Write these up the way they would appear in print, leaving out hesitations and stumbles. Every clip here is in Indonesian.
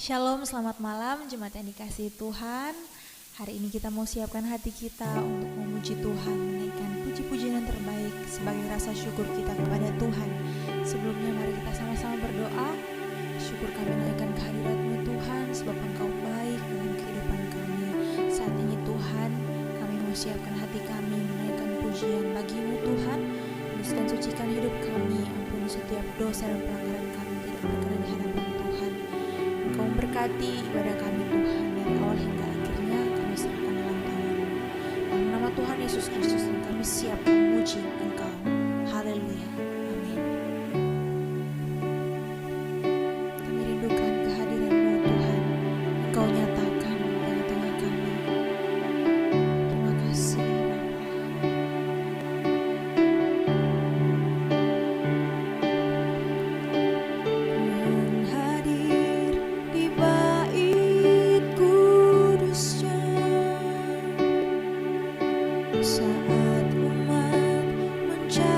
Shalom, selamat malam jemaat yang dikasihi Tuhan. Hari ini kita mau siapkan hati kita untuk memuji Tuhan, menaikkan puji-pujian yang terbaik sebagai rasa syukur kita kepada Tuhan. Sebelumnya mari kita sama-sama berdoa. Syukur kami menaikkan kehadirat-Mu Tuhan, sebab Engkau baik dalam kehidupan kami. Saat ini Tuhan, kami mau siapkan hati kami menaikkan pujian bagi-Mu Tuhan. Kuduskan sucikan hidup kami, ampuni setiap dosa dan pelanggaran kami tidak berkenan di hadapan Tuhan. Engkau memberkati ibadah kami Tuhan, dari awal hingga akhirnya kami serahkan dalam tangan-Mu. Dalam nama Tuhan Yesus Kristus kami siap memuji Engkau. Haleluya. Amin. Kami rindukan kehadiran-Mu Tuhan. Engkau nyatakan di tengah-tengah kami. Terima kasih saat umat mencari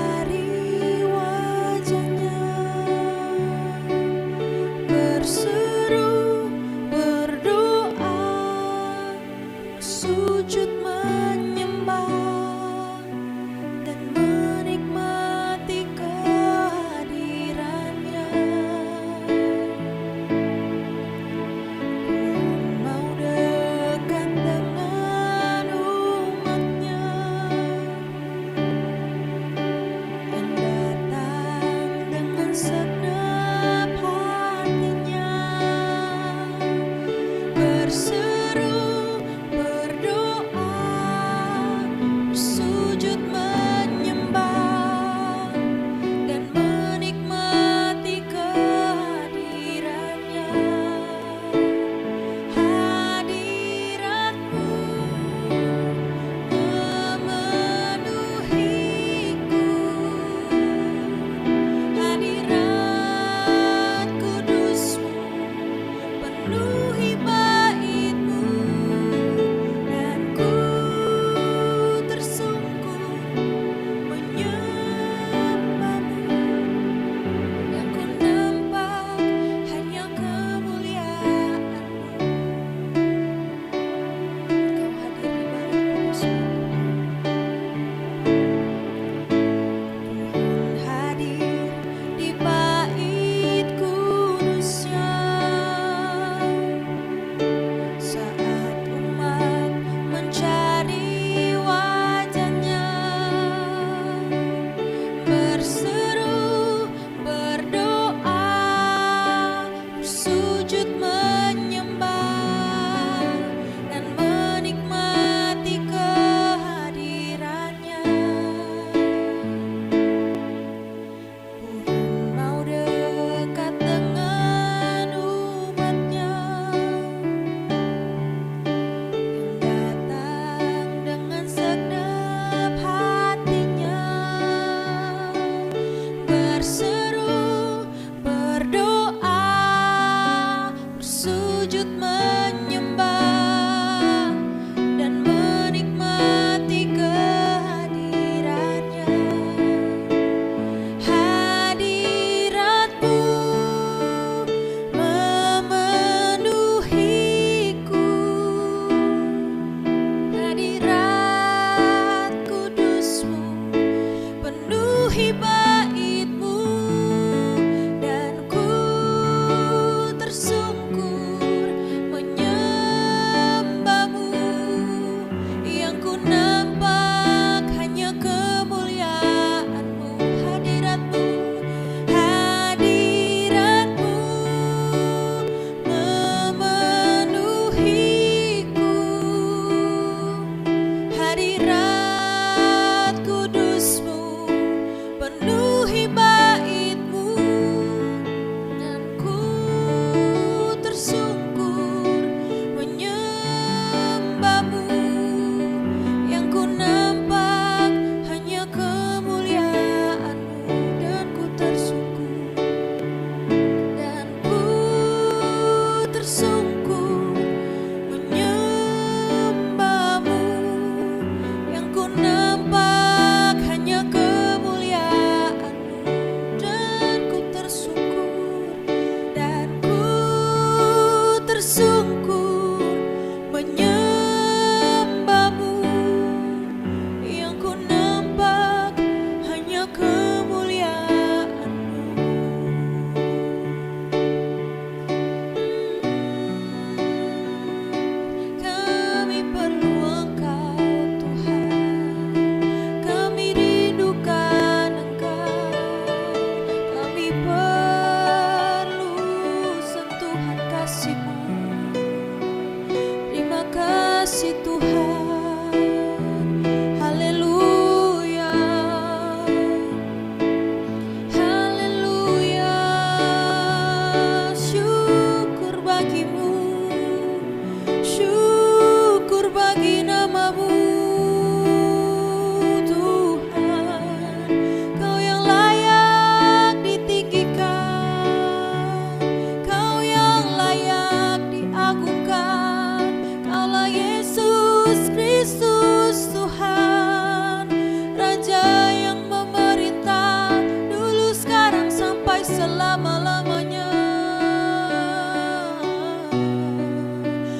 selama-lamanya.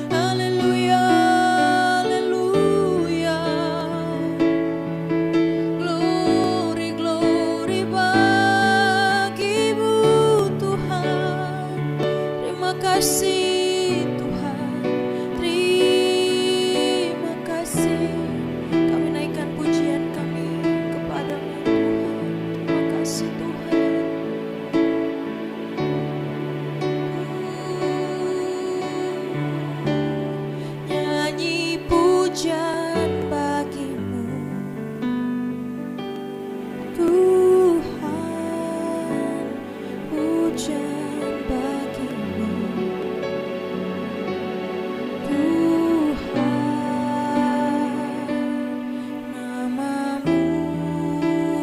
Haleluya, haleluya. Glory, glory bagimu Tuhan. Terima kasih Tuhan, terima kasih. Kami naikkan pujian kami kepadamu Tuhan. Terima kasih Tuhan. Nyanyi pujian bagimu Tuhan, pujian bagimu Tuhan. Namamu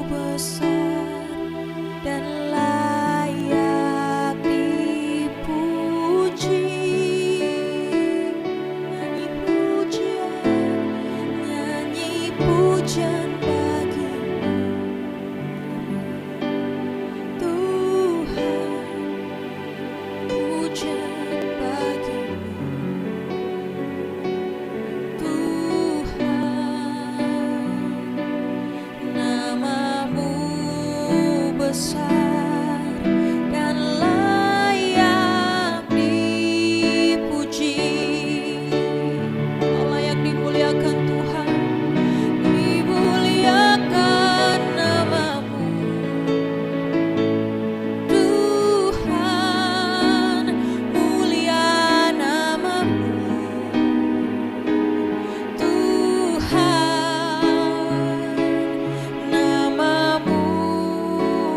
besar dan layak dipuji. Nyanyi pujian bagimu Tuhan, pujian bagimu Tuhan. Namamu besar dan layak dipuji. Kau layak dimuliakan Tuhan, dimuliakan namamu Tuhan, mulia namamu Tuhan. Namamu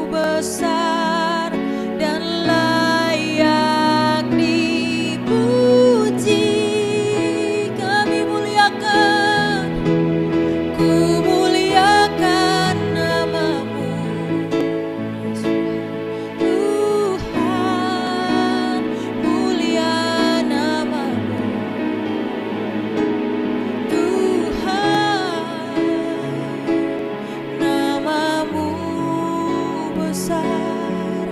besar dan layak dipuji. Kami muliakan, ku muliakan namamu Tuhan, mulia namamu Tuhan. Namamu besar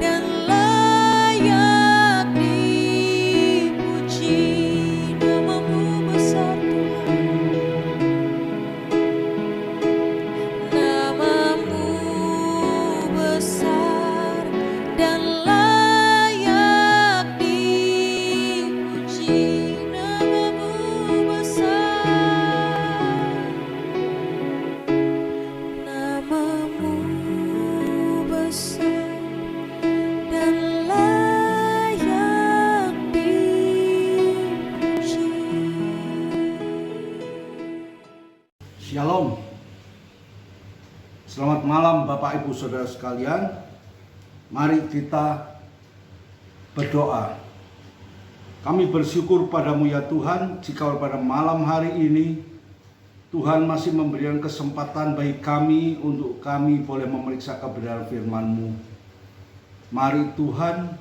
dan layak dipuji. Namamu besar Tuhan, namamu besar dan layak dipuji. Namamu besar, namamu besar dan layak dipuji. Shalom. Selamat malam Bapak Ibu Saudara sekalian. Mari kita berdoa. Kami bersyukur padamu ya Tuhan, jika pada malam hari ini Tuhan masih memberikan kesempatan bagi kami untuk kami boleh memeriksa kebenaran firman-Mu. Mari Tuhan,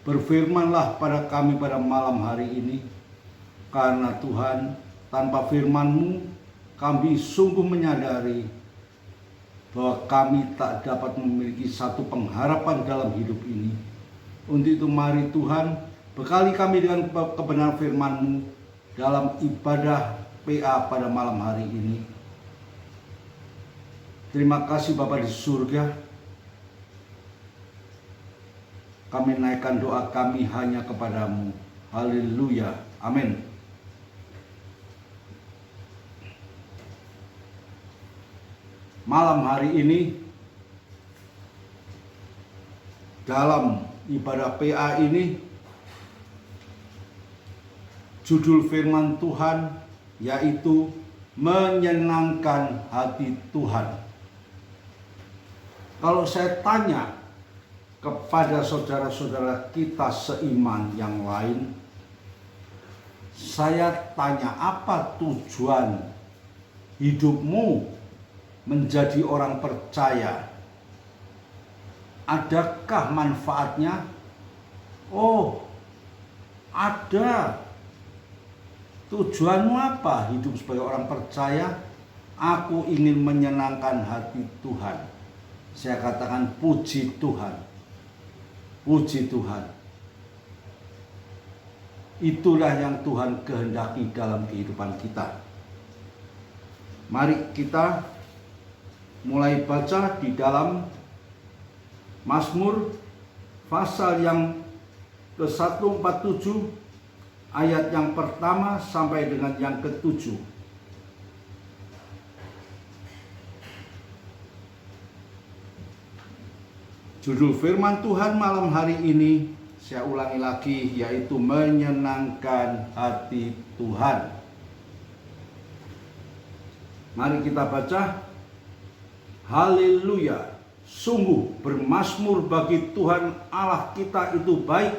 berfirmanlah pada kami pada malam hari ini. Karena Tuhan, tanpa firman-Mu kami sungguh menyadari bahwa kami tak dapat memiliki satu pengharapan dalam hidup ini. Untuk itu mari Tuhan, bekali kami dengan kebenaran firman-Mu dalam ibadah PA pada malam hari ini. Terima kasih Bapa di surga. Kami naikkan doa kami hanya kepadamu. Haleluya. Amin. Malam hari ini dalam ibadah PA ini judul firman Tuhan yaitu menyenangkan hati Tuhan. Kalau saya tanya kepada saudara-saudara kita seiman yang lain, saya tanya, apa tujuan hidupmu menjadi orang percaya? Adakah manfaatnya? Oh, ada. Tujuanmu apa hidup sebagai orang percaya? Aku ingin menyenangkan hati Tuhan. Saya katakan puji Tuhan. Puji Tuhan. Itulah yang Tuhan kehendaki dalam kehidupan kita. Mari kita mulai baca di dalam Mazmur pasal yang ke-147 ayat yang pertama sampai dengan yang ke-7. Judul firman Tuhan malam hari ini, saya ulangi lagi, yaitu menyenangkan hati Tuhan. Mari kita baca. Haleluya. Sungguh bermazmur bagi Tuhan Allah kita itu baik,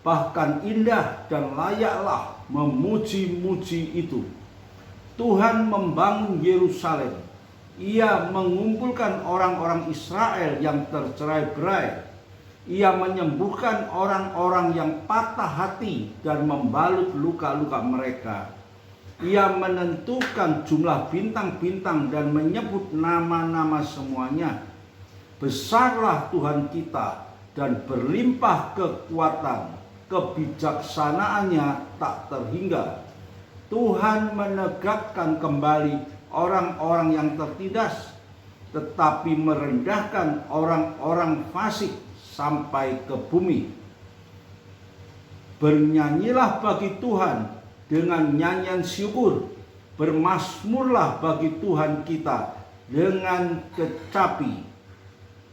bahkan indah dan layaklah memuji-muji itu. Tuhan membangun Yerusalem. Ia mengumpulkan orang-orang Israel yang tercerai-berai. Ia menyembuhkan orang-orang yang patah hati dan membalut luka-luka mereka. Ia menentukan jumlah bintang-bintang dan menyebut nama-nama semuanya. Besarlah Tuhan kita dan berlimpah kekuatan, kebijaksanaannya tak terhingga. Tuhan menegakkan kembali orang-orang yang tertindas, tetapi merendahkan orang-orang fasik sampai ke bumi. Bernyanyilah bagi Tuhan dengan nyanyian syukur, bermazmurlah bagi Tuhan kita dengan kecapi.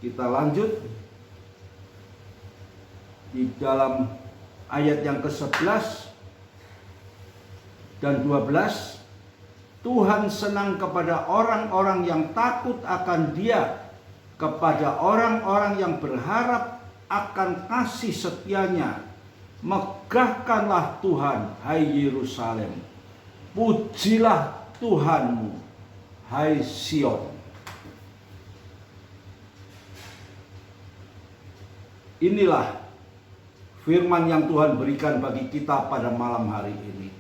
Kita lanjut di dalam ayat yang ke-11 dan 12. Tuhan senang kepada orang-orang yang takut akan Dia, kepada orang-orang yang berharap akan kasih setianya. Megahkanlah Tuhan, hai Yerusalem. Pujilah Tuhanmu, hai Sion. Inilah firman yang Tuhan berikan bagi kita pada malam hari ini.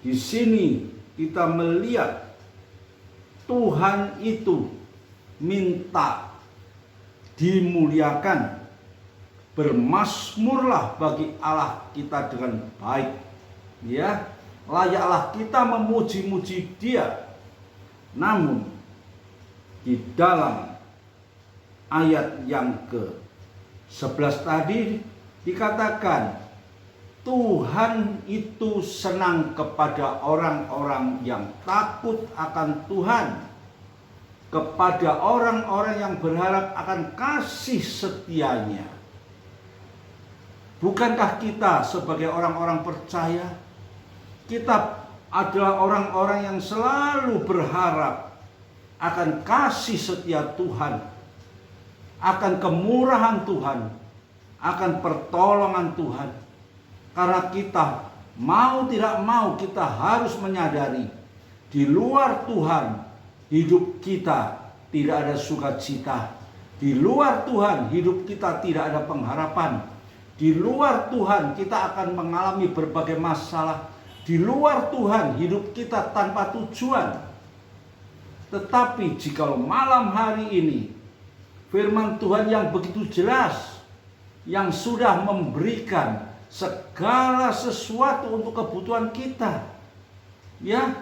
Di sini kita melihat Tuhan itu minta dimuliakan. Bermazmurlah bagi Allah kita dengan baik. Ya, layaklah kita memuji-muji Dia. Namun di dalam ayat yang ke-11 tadi dikatakan Tuhan itu senang kepada orang-orang yang takut akan Tuhan, kepada orang-orang yang berharap akan kasih setianya. Bukankah kita sebagai orang-orang percaya, kita adalah orang-orang yang selalu berharap akan kasih setia Tuhan, akan kemurahan Tuhan, akan pertolongan Tuhan. Karena kita mau tidak mau kita harus menyadari di luar Tuhan hidup kita tidak ada sukacita. Di luar Tuhan hidup kita tidak ada pengharapan. Di luar Tuhan kita akan mengalami berbagai masalah. Di luar Tuhan hidup kita tanpa tujuan. Tetapi jika malam hari ini firman Tuhan yang begitu jelas, yang sudah memberikan segala sesuatu untuk kebutuhan kita, ya.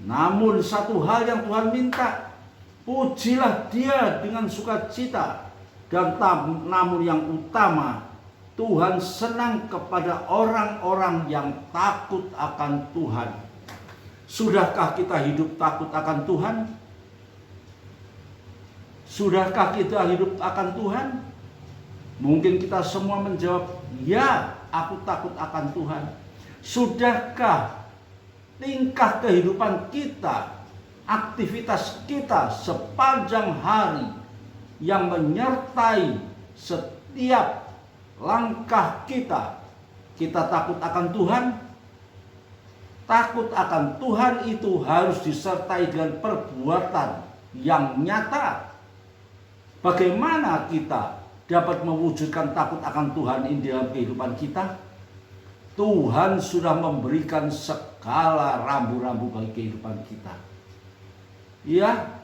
Namun satu hal yang Tuhan minta, pujilah Dia dengan sukacita. Dan namun yang utama, Tuhan senang kepada orang-orang yang takut akan Tuhan. Sudahkah kita hidup takut akan Tuhan? Sudahkah kita hidup akan Tuhan? Mungkin kita semua menjawab, ya, aku takut akan Tuhan. Sudahkah tingkah kehidupan kita, aktivitas kita sepanjang hari yang menyertai setiap langkah kita, kita takut akan Tuhan? Takut akan Tuhan itu harus disertai dengan perbuatan yang nyata. Bagaimana kita dapat mewujudkan takut akan Tuhan ini dalam kehidupan kita? Tuhan sudah memberikan segala rambu-rambu bagi kehidupan kita. Ya,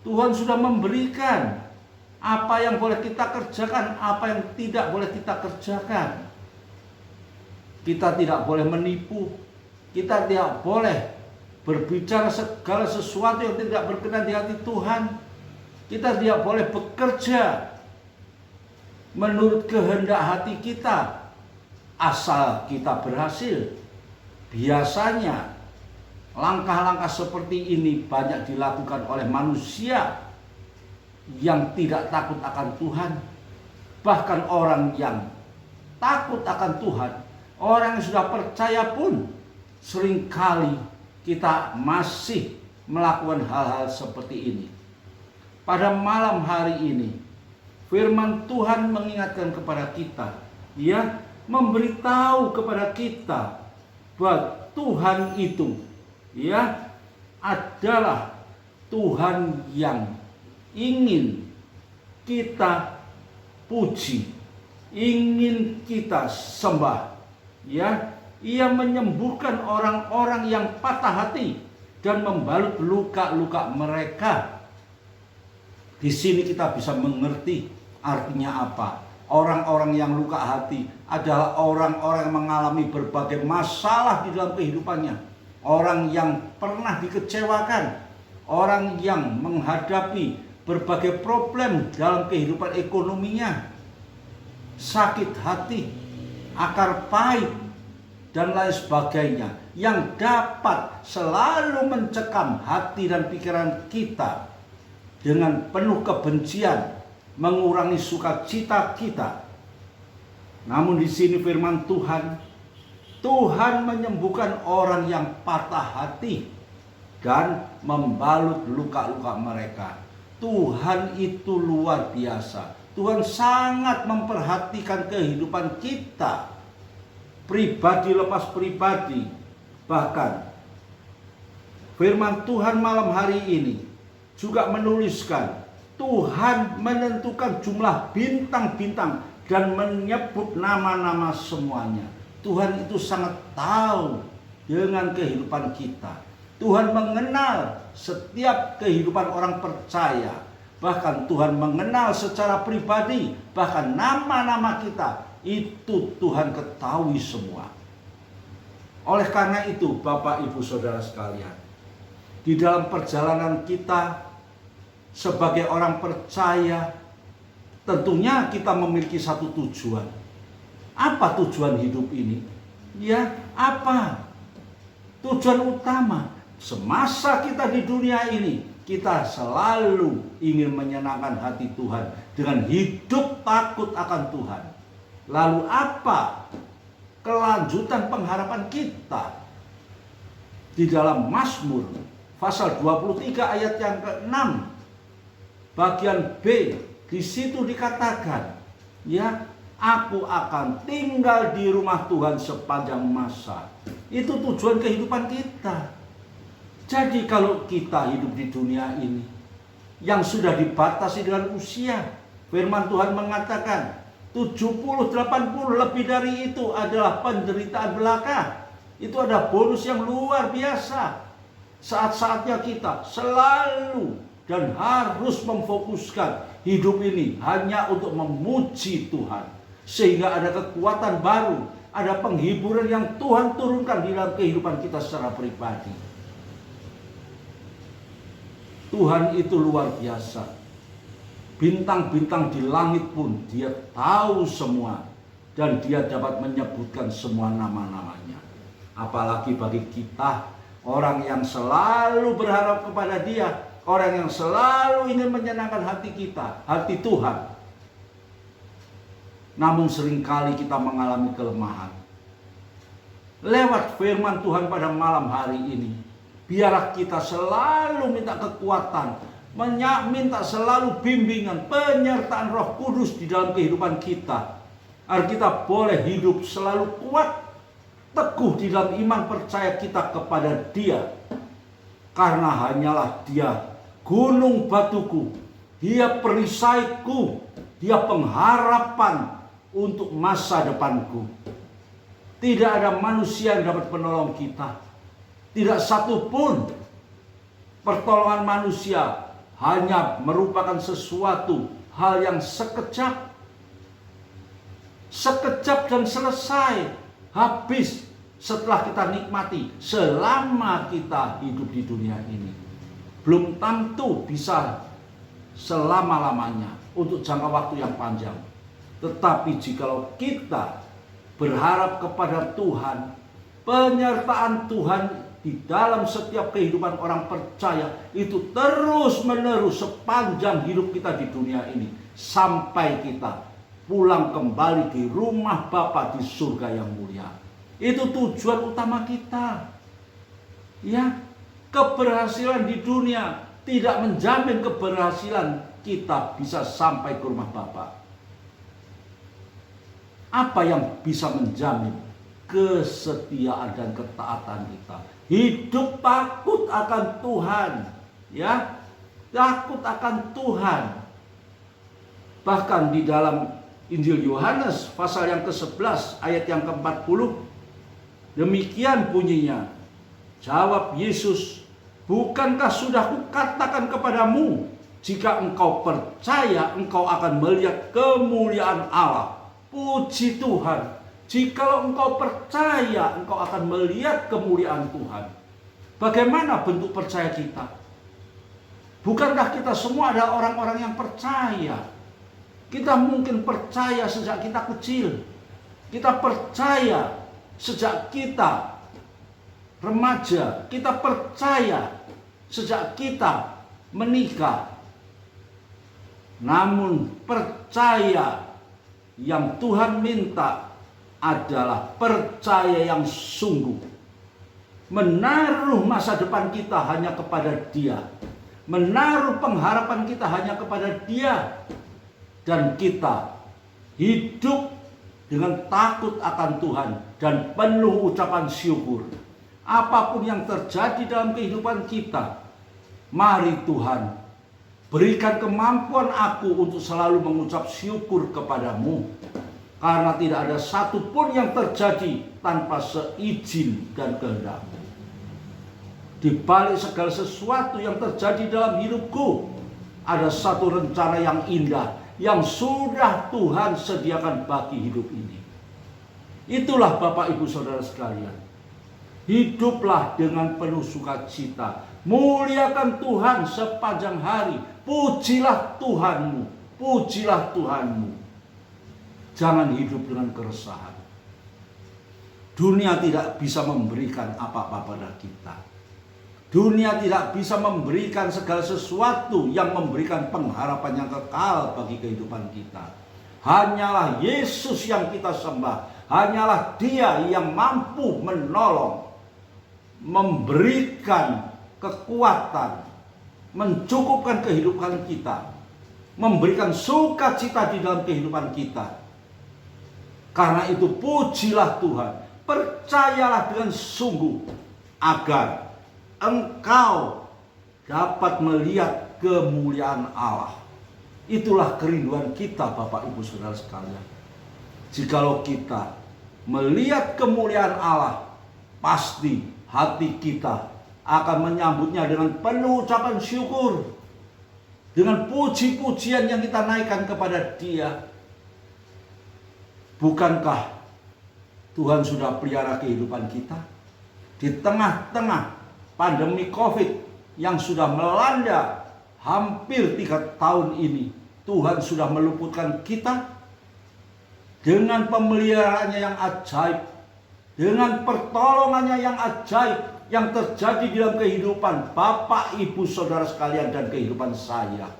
Tuhan sudah memberikan Apa yang boleh kita kerjakan, apa yang tidak boleh kita kerjakan. Kita tidak boleh menipu. Kita tidak boleh berbicara segala sesuatu yang tidak berkenan di hati Tuhan. Kita tidak boleh bekerja menurut kehendak hati kita, asal kita berhasil. Biasanya langkah-langkah seperti ini banyak dilakukan oleh manusia yang tidak takut akan Tuhan. Bahkan orang yang takut akan Tuhan, orang yang sudah percaya pun, seringkali kita masih melakukan hal-hal seperti ini. Pada malam hari ini, firman Tuhan mengingatkan kepada kita, ya, memberitahu kepada kita bahwa Tuhan itu, ya, adalah Tuhan yang ingin kita puji, ingin kita sembah, ya. Ia menyembuhkan orang-orang yang patah hati dan membalut luka-luka mereka. Di sini kita bisa mengerti artinya apa. Orang-orang yang luka hati adalah orang-orang yang mengalami berbagai masalah di dalam kehidupannya. Orang yang pernah dikecewakan, orang yang menghadapi berbagai problem dalam kehidupan ekonominya, sakit hati, akar pahit, dan lain sebagainya, yang dapat selalu mencekam hati dan pikiran kita dengan penuh kebencian, mengurangi sukacita kita. Namun di sini firman Tuhan, Tuhan menyembuhkan orang yang patah hati dan membalut luka-luka mereka. Tuhan itu luar biasa. Tuhan sangat memperhatikan kehidupan kita, pribadi lepas pribadi. Bahkan firman Tuhan malam hari ini juga menuliskan, Tuhan menentukan jumlah bintang-bintang dan menyebut nama-nama semuanya. Tuhan itu sangat tahu dengan kehidupan kita. Tuhan mengenal setiap kehidupan orang percaya. Bahkan Tuhan mengenal secara pribadi. Bahkan nama-nama kita itu Tuhan ketahui semua. Oleh karena itu, Bapak, Ibu, Saudara sekalian, di dalam perjalanan kita sebagai orang percaya, tentunya kita memiliki satu tujuan. Apa tujuan hidup ini? Ya, apa? Tujuan utama semasa kita di dunia ini, kita selalu ingin menyenangkan hati Tuhan dengan hidup takut akan Tuhan. Lalu apa kelanjutan pengharapan kita? Di dalam Mazmur pasal 23 ayat yang ke-6 bagian B, di situ dikatakan, ya, aku akan tinggal di rumah Tuhan sepanjang masa. Itu tujuan kehidupan kita. Jadi kalau kita hidup di dunia ini yang sudah dibatasi dengan usia, firman Tuhan mengatakan 70, 80, lebih dari itu adalah penderitaan belaka. Itu ada bonus yang luar biasa. Saat-saatnya kita selalu dan harus memfokuskan hidup ini hanya untuk memuji Tuhan. Sehingga ada kekuatan baru, ada penghiburan yang Tuhan turunkan di dalam kehidupan kita secara pribadi. Tuhan itu luar biasa. Bintang-bintang di langit pun Dia tahu semua, dan Dia dapat menyebutkan semua nama-namanya. Apalagi bagi kita, orang yang selalu berharap kepada Dia, orang yang selalu ingin menyenangkan hati kita, hati Tuhan. Namun seringkali kita mengalami kelemahan. Lewat firman Tuhan pada malam hari ini, biarlah kita selalu minta kekuatan, minta selalu bimbingan, penyertaan Roh Kudus di dalam kehidupan kita, agar kita boleh hidup selalu kuat, teguh di dalam iman percaya kita kepada Dia. Karena hanyalah Dia gunung batuku, Dia perisaiku, Dia pengharapan untuk masa depanku. Tidak ada manusia yang dapat menolong kita. Tidak satu pun. Pertolongan manusia hanya merupakan sesuatu hal yang sekejap. Sekejap dan selesai, habis setelah kita nikmati selama kita hidup di dunia ini. Belum tentu bisa selama-lamanya untuk jangka waktu yang panjang. Tetapi jikalau kita berharap kepada Tuhan, penyertaan Tuhan di dalam setiap kehidupan orang percaya itu terus menerus sepanjang hidup kita di dunia ini, sampai kita pulang kembali di rumah Bapa di surga yang mulia. Itu tujuan utama kita. Ya, keberhasilan di dunia tidak menjamin keberhasilan kita bisa sampai ke rumah Bapa. Apa yang bisa menjamin? Kesetiaan dan ketaatan kita. Hidup takut akan Tuhan, ya, takut akan Tuhan. Bahkan di dalam Injil Yohanes pasal yang ke-11 ayat yang ke-40, demikian bunyinya. Jawab Yesus, bukankah sudah kukatakan kepadamu, jika engkau percaya engkau akan melihat kemuliaan Allah. Puji Tuhan. Jikalau engkau percaya, engkau akan melihat kemuliaan Tuhan. Bagaimana bentuk percaya kita? Bukankah kita semua adalah orang-orang yang percaya? Kita mungkin percaya sejak kita kecil. Kita percaya sejak kita remaja. Kita percaya sejak kita menikah. Namun percaya yang Tuhan minta adalah percaya yang sungguh, menaruh masa depan kita hanya kepada Dia, menaruh pengharapan kita hanya kepada Dia, dan kita hidup dengan takut akan Tuhan dan penuh ucapan syukur. Apapun yang terjadi dalam kehidupan kita, mari Tuhan berikan kemampuan aku untuk selalu mengucap syukur kepadamu. Karena tidak ada satupun yang terjadi tanpa seizin dan kehendak-Mu. Di balik segala sesuatu yang terjadi dalam hidupku, ada satu rencana yang indah yang sudah Tuhan sediakan bagi hidup ini. Itulah Bapak Ibu Saudara sekalian. Hiduplah dengan penuh sukacita. Muliakan Tuhan sepanjang hari. Pujilah Tuhanmu. Pujilah Tuhanmu. Jangan hidup dengan keresahan. Dunia tidak bisa memberikan apa-apa pada kita. Dunia tidak bisa memberikan segala sesuatu yang memberikan pengharapan yang kekal bagi kehidupan kita. Hanyalah Yesus yang kita sembah. Hanyalah Dia yang mampu menolong, memberikan kekuatan, mencukupkan kehidupan kita, memberikan sukacita di dalam kehidupan kita. Karena itu pujilah Tuhan, percayalah dengan sungguh agar engkau dapat melihat kemuliaan Allah. Itulah kerinduan kita Bapak Ibu Saudara sekalian. Jikalau kita melihat kemuliaan Allah, pasti hati kita akan menyambutnya dengan penuh ucapan syukur, dengan puji-pujian yang kita naikkan kepada Dia. Bukankah Tuhan sudah pelihara kehidupan kita? Di tengah-tengah pandemi COVID yang sudah melanda hampir 3 tahun ini, Tuhan sudah meluputkan kita dengan pemeliharaannya yang ajaib, dengan pertolongannya yang ajaib yang terjadi di dalam kehidupan Bapak, Ibu, Saudara sekalian dan kehidupan saya.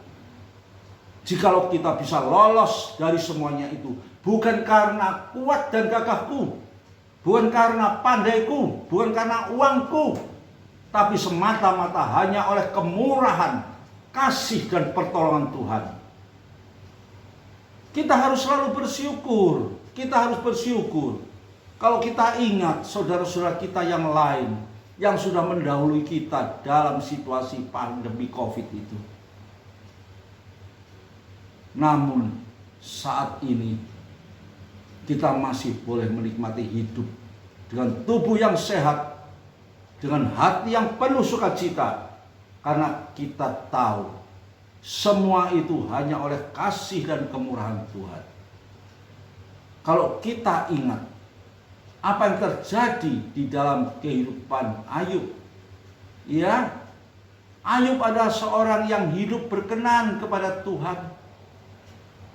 Jikalau kita bisa lolos dari semuanya itu, bukan karena kuat dan gagahku, bukan karena pandaiku, bukan karena uangku, tapi semata-mata hanya oleh kemurahan, kasih dan pertolongan Tuhan. Kita harus selalu bersyukur. Kita harus bersyukur. Kalau kita ingat saudara-saudara kita yang lain yang sudah mendahului kita dalam situasi pandemi COVID itu. Namun saat ini kita masih boleh menikmati hidup dengan tubuh yang sehat, dengan hati yang penuh sukacita, karena kita tahu Semua itu hanya oleh kasih dan kemurahan Tuhan. Kalau kita ingat apa yang terjadi di dalam kehidupan Ayub, ya, Ayub adalah seorang yang hidup berkenan kepada Tuhan.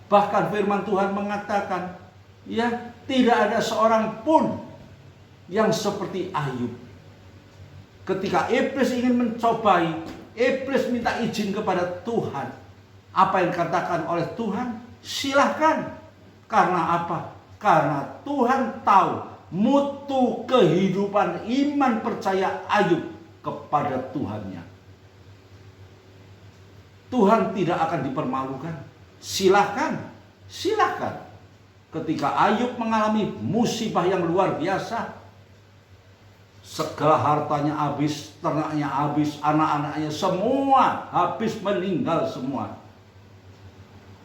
Bahkan firman Tuhan mengatakan, ya, tidak ada seorang pun yang seperti Ayub. Ketika iblis ingin mencobai, iblis minta izin kepada Tuhan. Apa yang dikatakan oleh Tuhan? Silahkan. Karena apa? Karena Tuhan tahu mutu kehidupan iman percaya Ayub kepada Tuhannya. Tuhan tidak akan dipermalukan. Silahkan. Ketika Ayub mengalami musibah yang luar biasa, segala hartanya habis, ternaknya habis, anak-anaknya semua habis, meninggal semua.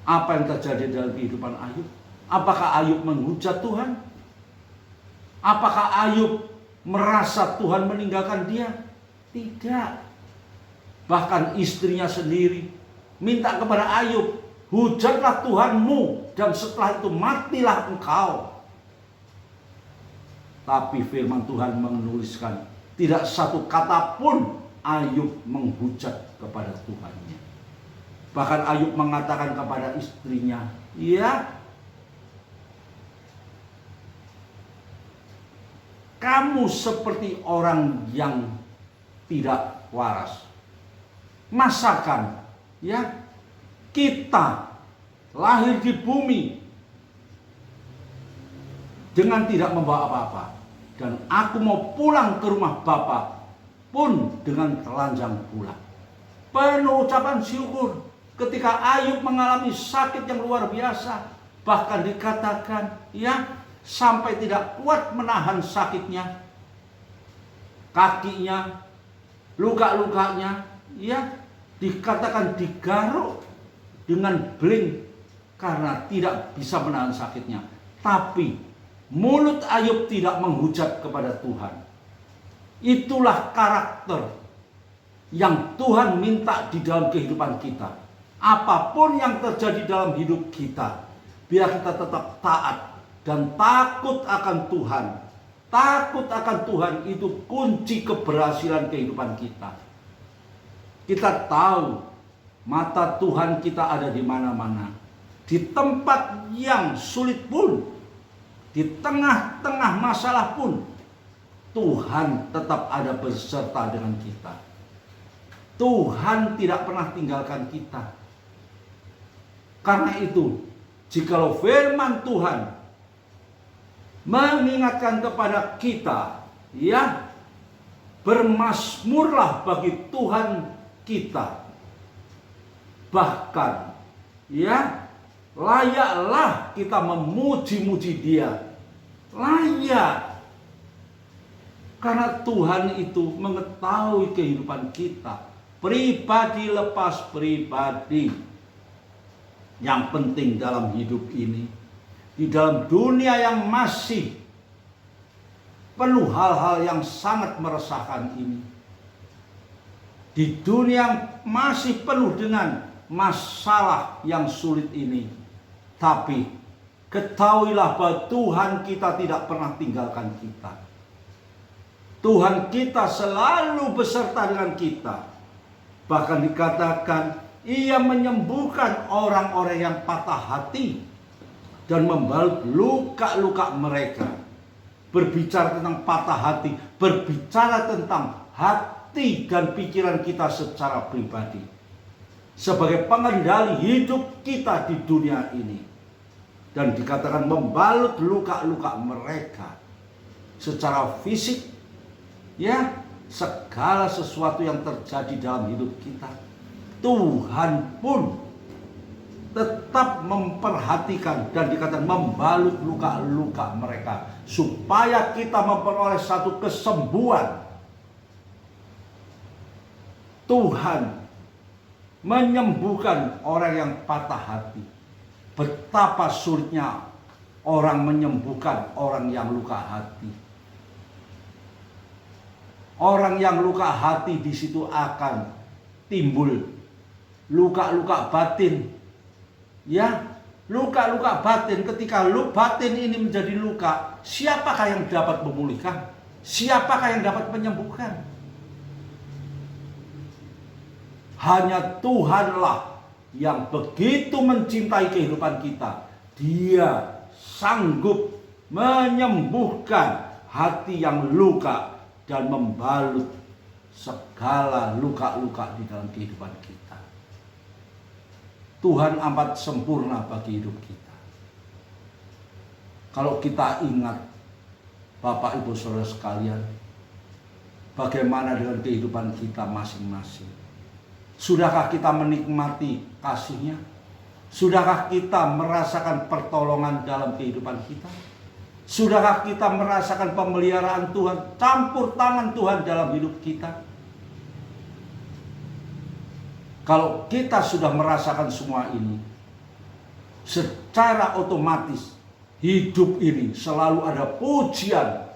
Apa yang terjadi dalam kehidupan Ayub? Apakah Ayub menghujat Tuhan? Apakah Ayub merasa Tuhan meninggalkan dia? Tidak. Bahkan istrinya sendiri minta kepada Ayub, hujatlah Tuhanmu dan setelah itu matilah engkau. Tapi firman Tuhan menuliskan tidak satu kata pun Ayub menghujat kepada Tuhannya. Bahkan Ayub mengatakan kepada istrinya, ya, kamu seperti orang yang tidak waras. Masakan, ya, kita lahir di bumi dengan tidak membawa apa-apa, dan aku mau pulang ke rumah Bapa pun dengan telanjang pula. Penuh ucapan syukur ketika Ayub mengalami sakit yang luar biasa. Bahkan dikatakan, ya, sampai tidak kuat menahan sakitnya, kakinya, luka-lukanya, ya, dikatakan digaruk dengan beling karena tidak bisa menahan sakitnya. Tapi mulut Ayub tidak menghujat kepada Tuhan. Itulah karakter yang Tuhan minta di dalam kehidupan kita. Apapun yang terjadi dalam hidup kita, biar kita tetap taat dan takut akan Tuhan. Takut akan Tuhan itu kunci keberhasilan kehidupan kita. Kita tahu mata Tuhan kita ada di mana-mana. Di tempat yang sulit pun, di tengah-tengah masalah pun, Tuhan tetap ada beserta dengan kita. Tuhan tidak pernah tinggalkan kita. Karena itu, jikalau firman Tuhan mengingatkan kepada kita, ya, bermazmurlah bagi Tuhan kita. Bahkan, ya, layaklah kita memuji-muji Dia. Layak. Karena Tuhan itu mengetahui kehidupan kita. Pribadi lepas pribadi. Yang penting dalam hidup ini, di dalam dunia yang masih penuh hal-hal yang sangat meresahkan ini, di dunia yang masih penuh dengan masalah yang sulit ini, tapi ketahuilah bahwa Tuhan kita tidak pernah tinggalkan kita. Tuhan kita selalu beserta dengan kita. Bahkan dikatakan Ia menyembuhkan orang-orang yang patah hati dan membalut luka-luka mereka. Berbicara tentang patah hati, berbicara tentang hati dan pikiran kita secara pribadi. Sebagai pengendali hidup kita di dunia ini. Dan dikatakan membalut luka-luka mereka secara fisik, ya, segala sesuatu yang terjadi dalam hidup kita, Tuhan pun tetap memperhatikan dan dikatakan membalut luka-luka mereka supaya kita memperoleh satu kesembuhan. Tuhan menyembuhkan orang yang patah hati. Betapa sulitnya orang menyembuhkan orang yang luka hati. Orang yang luka hati di situ akan timbul, luka-luka batin. Ya, luka-luka batin. Ketika batin ini menjadi luka, siapakah yang dapat memulihkan? Siapakah yang dapat menyembuhkan? Hanya Tuhanlah yang begitu mencintai kehidupan kita. Dia sanggup menyembuhkan hati yang luka dan membalut segala luka-luka di dalam kehidupan kita. Tuhan amat sempurna bagi hidup kita. Kalau kita ingat, Bapak Ibu Saudara sekalian, bagaimana dengan kehidupan kita masing-masing? Sudahkah kita menikmati kasih-Nya? Sudahkah kita merasakan pertolongan dalam kehidupan kita? Sudahkah kita merasakan pemeliharaan Tuhan, campur tangan Tuhan dalam hidup kita? Kalau kita sudah merasakan semua ini, secara otomatis hidup ini selalu ada pujian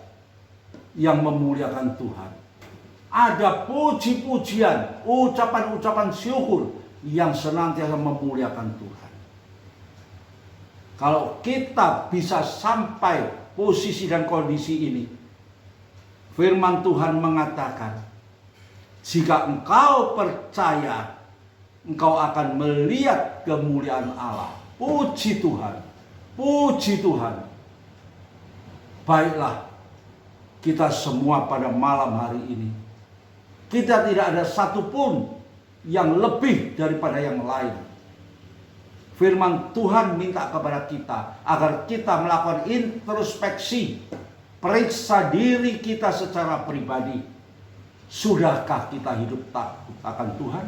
yang memuliakan Tuhan. Ada puji-pujian, ucapan-ucapan syukur yang senantiasa memuliakan Tuhan. Kalau kita bisa sampai posisi dan kondisi ini, firman Tuhan mengatakan, jika engkau percaya, engkau akan melihat kemuliaan Allah. Puji Tuhan, puji Tuhan. Baiklah, kita semua pada malam hari ini, kita tidak ada satupun yang lebih daripada yang lain. Firman Tuhan minta kepada kita agar kita melakukan introspeksi, periksa diri kita secara pribadi. Sudahkah kita hidup takut akan Tuhan?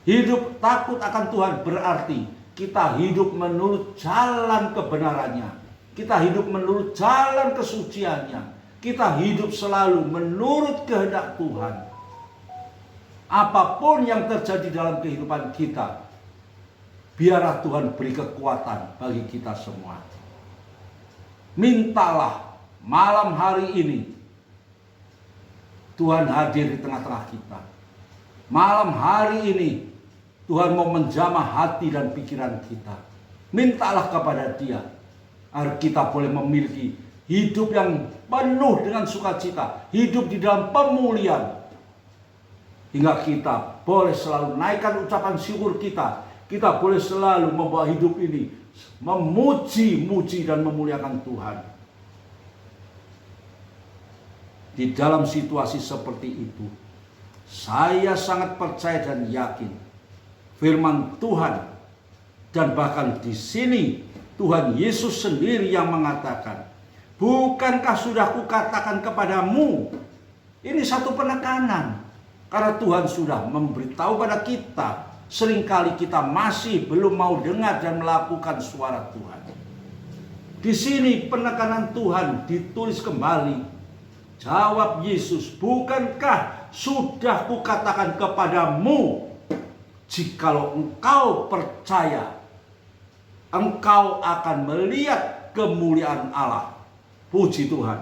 Hidup takut akan Tuhan berarti kita hidup menurut jalan kebenarannya. Kita hidup menurut jalan kesuciannya. Kita hidup selalu menurut kehendak Tuhan. Apapun yang terjadi dalam kehidupan kita, biarlah Tuhan beri kekuatan bagi kita semua. Mintalah malam hari ini Tuhan hadir di tengah-tengah kita. Malam hari ini Tuhan mau menjamah hati dan pikiran kita. Mintalah kepada Dia agar kita boleh memiliki hidup yang penuh dengan sukacita, hidup di dalam pemulihan, hingga kita boleh selalu naikkan ucapan syukur kita. Kita boleh selalu membawa hidup ini memuji-muji dan memuliakan Tuhan. Di dalam situasi seperti itu, saya sangat percaya dan yakin firman Tuhan, dan bahkan di sini Tuhan Yesus sendiri yang mengatakan, bukankah sudah kukatakan kepadamu? Ini satu penekanan, karena Tuhan sudah memberitahu pada kita. Seringkali kita masih belum mau dengar dan melakukan suara Tuhan. Di sini penekanan Tuhan ditulis kembali. Jawab Yesus, bukankah sudah kukatakan kepadamu, jikalau engkau percaya, engkau akan melihat kemuliaan Allah. Puji Tuhan.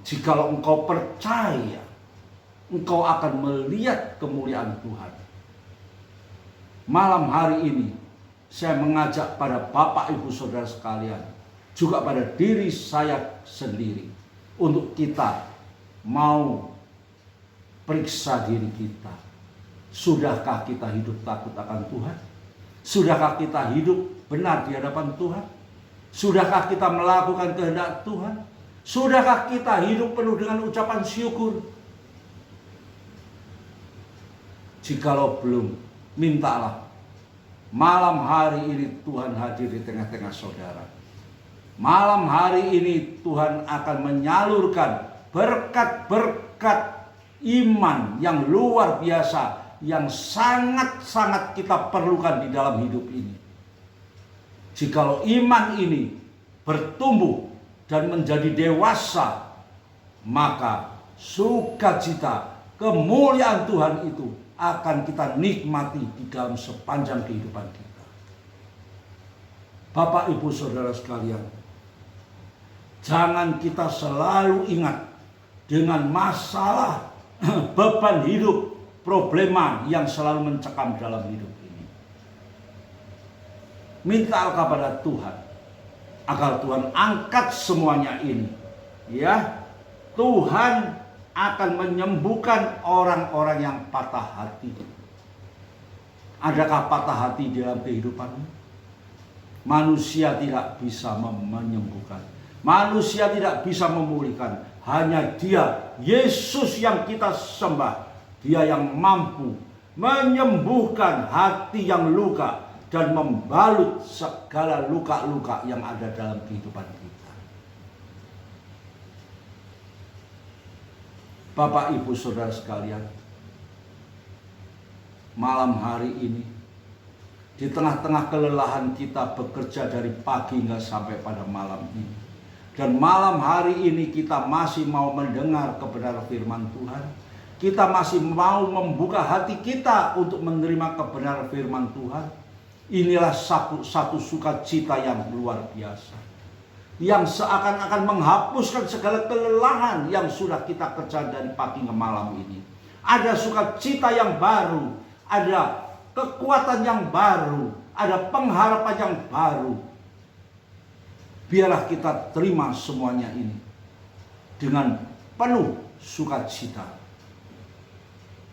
Jikalau engkau percaya, engkau akan melihat kemuliaan Tuhan. Malam hari ini saya mengajak pada Bapak Ibu Saudara sekalian, juga pada diri saya sendiri, untuk kita mau periksa diri kita. Sudahkah kita hidup takut akan Tuhan? Sudahkah kita hidup benar di hadapan Tuhan? Sudahkah kita melakukan kehendak Tuhan? Sudahkah kita hidup penuh dengan ucapan syukur? Jikalau belum, mintalah. Malam hari ini Tuhan hadir di tengah-tengah saudara. Malam hari ini Tuhan akan menyalurkan berkat-berkat iman yang luar biasa, yang sangat-sangat kita perlukan di dalam hidup ini. Jikalau iman ini bertumbuh dan menjadi dewasa, maka sukacita, kemuliaan Tuhan itu akan kita nikmati di dalam sepanjang kehidupan kita. Bapak Ibu Saudara sekalian, jangan kita selalu ingat dengan masalah beban hidup problema yang selalu mencekam dalam hidup ini. Minta kepada Tuhan agar Tuhan angkat semuanya ini. Ya, Tuhan akan menyembuhkan orang-orang yang patah hati. Adakah patah hati dalam kehidupanmu? Manusia tidak bisa menyembuhkan. Manusia tidak bisa memulihkan. Hanya Dia, Yesus yang kita sembah. Dia yang mampu menyembuhkan hati yang luka dan membalut segala luka-luka yang ada dalam kehidupan kita. Bapak, Ibu, Saudara sekalian, malam hari ini, di tengah-tengah kelelahan kita bekerja dari pagi hingga sampai pada malam ini, dan malam hari ini kita masih mau mendengar kebenaran firman Tuhan, kita masih mau membuka hati kita untuk menerima kebenaran firman Tuhan. Inilah satu sukacita yang luar biasa, yang seakan-akan menghapuskan segala kelelahan yang sudah kita kerja dari pagi ke malam ini. Ada sukacita yang baru, ada kekuatan yang baru, ada pengharapan yang baru. Biarlah kita terima semuanya ini dengan penuh sukacita.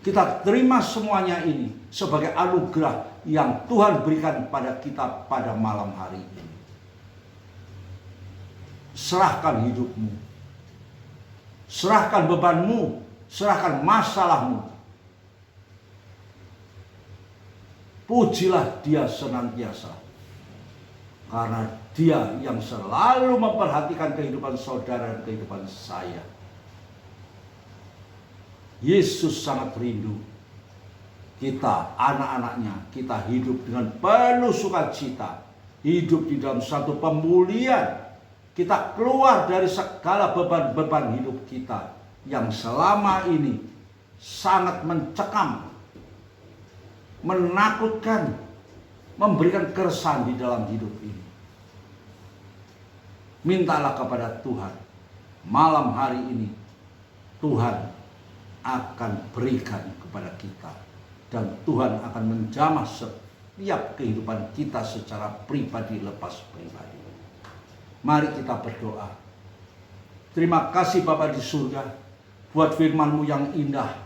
Kita terima semuanya ini sebagai anugerah yang Tuhan berikan pada kita pada malam hari ini. Serahkan hidupmu, serahkan bebanmu, serahkan masalahmu. Pujilah Dia senantiasa, karena Dia yang selalu memperhatikan kehidupan saudara dan kehidupan saya. Yesus sangat rindu kita, anak-anaknya, kita hidup dengan penuh sukacita, hidup di dalam satu pemulihan. Kita keluar dari segala beban-beban hidup kita yang selama ini sangat mencekam, menakutkan, memberikan keresahan di dalam hidup ini. Mintalah kepada Tuhan malam hari ini. Tuhan akan berikan kepada kita, dan Tuhan akan menjamah setiap kehidupan kita secara pribadi lepas pribadi. Mari kita berdoa. Terima kasih Bapa di surga buat firman-Mu yang indah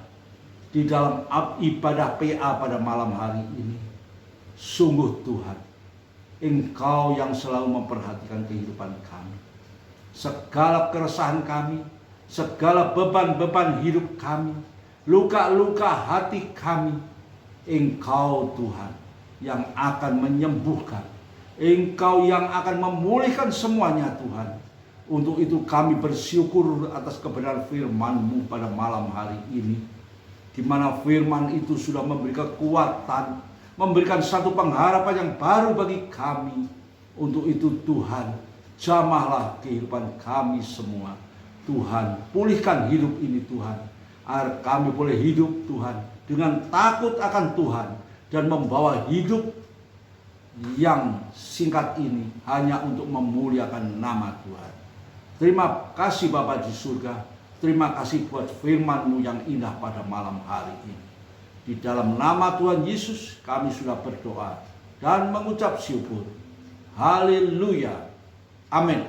di dalam ibadah PA pada malam hari ini. Sungguh Tuhan, Engkau yang selalu memperhatikan kehidupan kami. Segala keresahan kami, segala beban-beban hidup kami, luka-luka hati kami, Engkau Tuhan yang akan menyembuhkan. Engkau yang akan memulihkan semuanya Tuhan. Untuk itu kami bersyukur atas kebenaran firman-Mu pada malam hari ini, di mana firman itu sudah memberi kekuatan, memberikan satu pengharapan yang baru bagi kami. Untuk itu Tuhan, jamahlah kehidupan kami semua. Tuhan, pulihkan hidup ini Tuhan, agar kami boleh hidup Tuhan dengan takut akan Tuhan, dan membawa hidup yang singkat ini hanya untuk memuliakan nama Tuhan. Terima kasih Bapa di surga, terima kasih buat firman-Mu yang indah pada malam hari ini. Di dalam nama Tuhan Yesus kami sudah berdoa dan mengucap syukur. Haleluya. Amin.